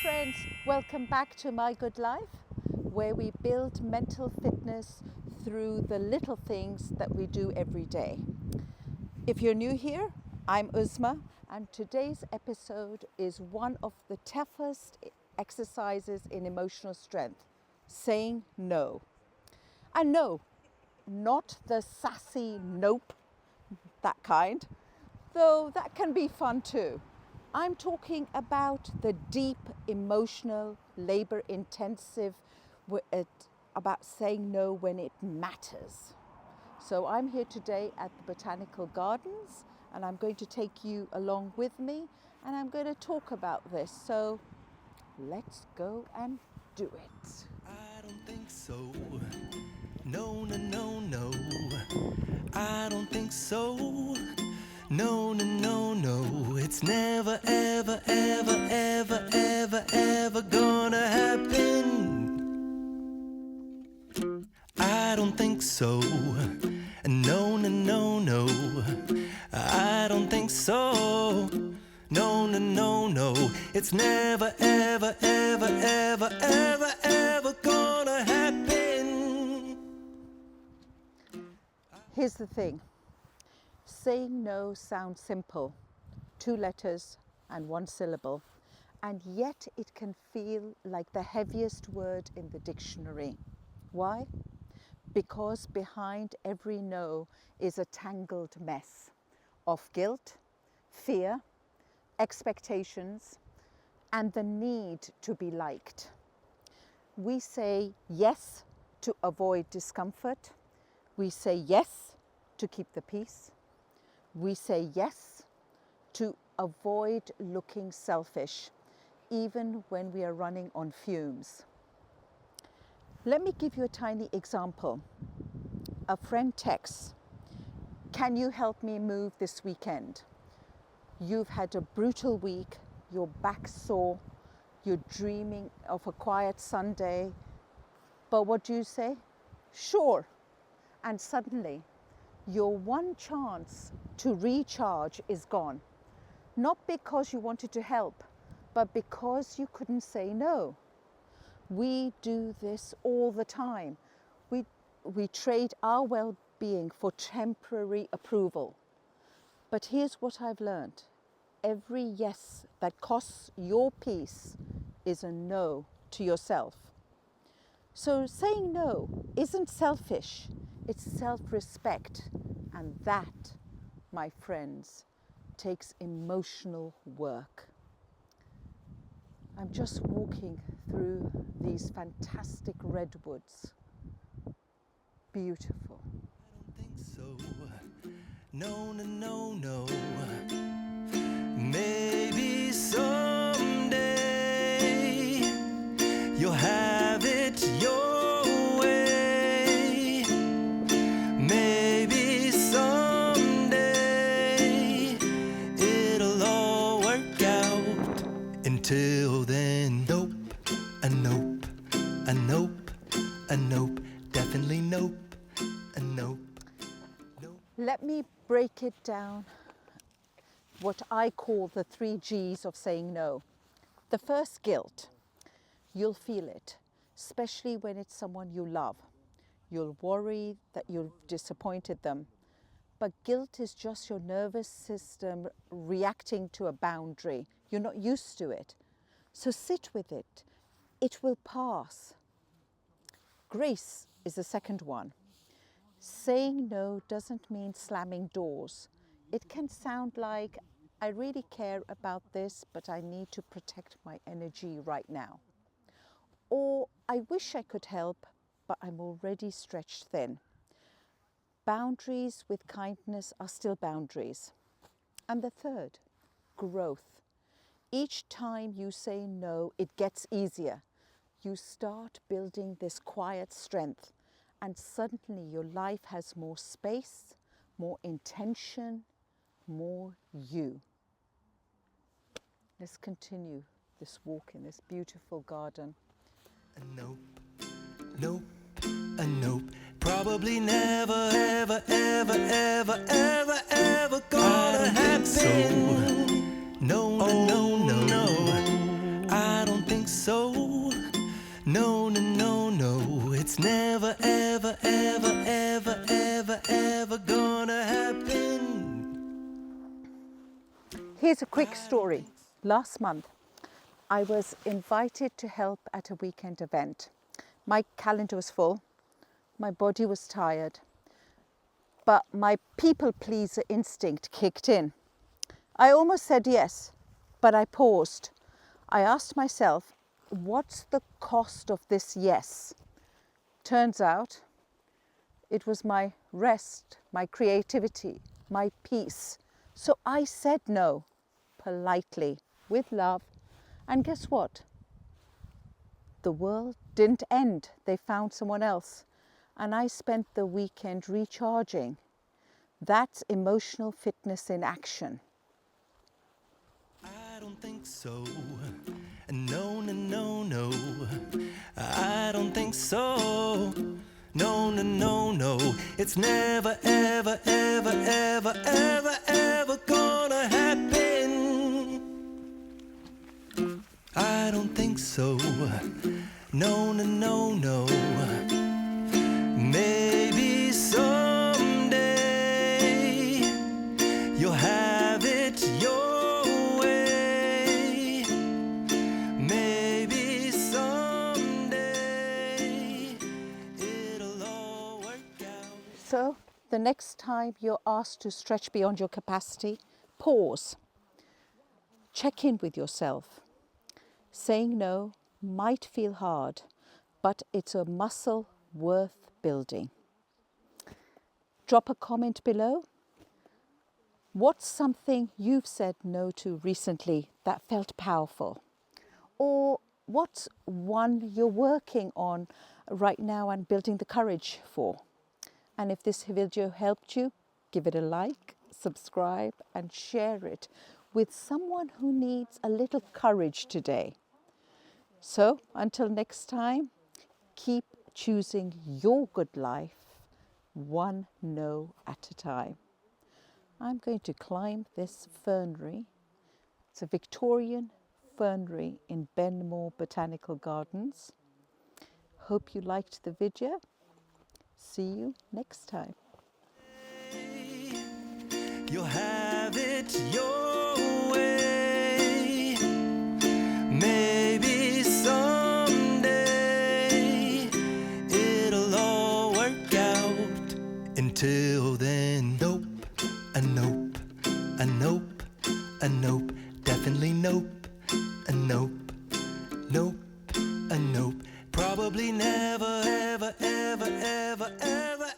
friends, welcome back to My Good Life, where we build mental fitness through the little things that we do every day. If you're new here, I'm Uzma, and today's episode is one of the toughest exercises in emotional strength, saying no. And no, not the sassy nope, that kind, though that can be fun too. I'm talking about the deep, emotional, labor-intensive, about saying no when it matters. So I'm here today at the Botanical Gardens, and I'm going to take you along with me, and I'm going to talk about this. So let's go and do it. I don't think so. No, no, no, no. I don't think so. No, no, no, no. It's never, ever, ever, ever, ever, ever gonna happen. I don't think so. No, no, no, no. I don't think so. No, no, no, no. It's never, ever, ever, ever, ever, ever gonna happen. Here's the thing. Saying no sounds simple, 2 letters and 1 syllable, and yet it can feel like the heaviest word in the dictionary. Why? Because behind every no is a tangled mess of guilt, fear, expectations, and the need to be liked. We say yes to avoid discomfort. We say yes to keep the peace. We say yes to avoid looking selfish, even when we are running on fumes. Let me give you a tiny example. A friend texts, "Can you help me move this weekend? You've had a brutal week, your back's sore, you're dreaming of a quiet Sunday." But what do you say? Sure. And suddenly, your one chance to recharge is gone. Not because you wanted to help, but because you couldn't say no. We do this all the time. We trade our well-being for temporary approval. But here's what I've learned. Every yes that costs your peace is a no to yourself. So saying no isn't selfish, it's self-respect. And that, my friends, takes emotional work. I'm just walking through these fantastic redwoods. Beautiful. I don't think so. No, no, no, no. Maybe someday you'll have it your way. Maybe someday it'll all work out. Until then, nope, a nope, a nope, a nope, definitely nope, a nope, nope. Let me break it down, what I call the 3 G's of saying no. The first, guilt. You'll feel it, especially when it's someone you love. You'll worry that you've disappointed them. But guilt is just your nervous system reacting to a boundary. You're not used to it. So sit with it. It will pass. Grace is the second one. Saying no doesn't mean slamming doors. It can sound like, I really care about this, but I need to protect my energy right now. Or, I wish I could help, but I'm already stretched thin. Boundaries with kindness are still boundaries. And the third, growth. Each time you say no, it gets easier. You start building this quiet strength, and suddenly your life has more space, more intention, more you. Let's continue this walk in this beautiful garden. A nope, nope, a nope. Probably never, ever, ever, ever, ever, ever gonna happen. So. No, no, no, no, no. I don't think Here's a quick story. Last month, I was invited to help at a weekend event. My calendar was full, my body was tired, but my people pleaser instinct kicked in. I almost said yes, but I paused. I asked myself, what's the cost of this yes? Turns out it was my rest, my creativity, my peace. So I said no, politely, with love. And guess what? The world didn't end. They found someone else. And I spent the weekend recharging. That's emotional fitness in action. I don't think so. No, no, no, no. I don't think so. No, no, no, no. It's never, ever, ever, ever, ever, ever gonna happen. I don't think so. No, no, no, no. Maybe someday you'll have it your way. Maybe someday it'll all work out. So the next time you're asked to stretch beyond your capacity, pause. Check in with yourself. Saying no might feel hard, but it's a muscle worth building. Drop a comment below. What's something you've said no to recently that felt powerful? Or what's one you're working on right now and building the courage for? And if this video helped you, give it a like, subscribe, and share it with someone who needs a little courage today. So until next time, keep choosing your good life, one no at a time. I'm going to climb this fernery. It's a Victorian fernery in Benmore Botanical Gardens. Hope you liked the video. See you next time. You'll have it your way. Maybe someday it'll all work out. Until then, nope, a nope, a nope, a nope, definitely nope, a nope, nope, a nope. Probably never, ever, ever, ever, ever,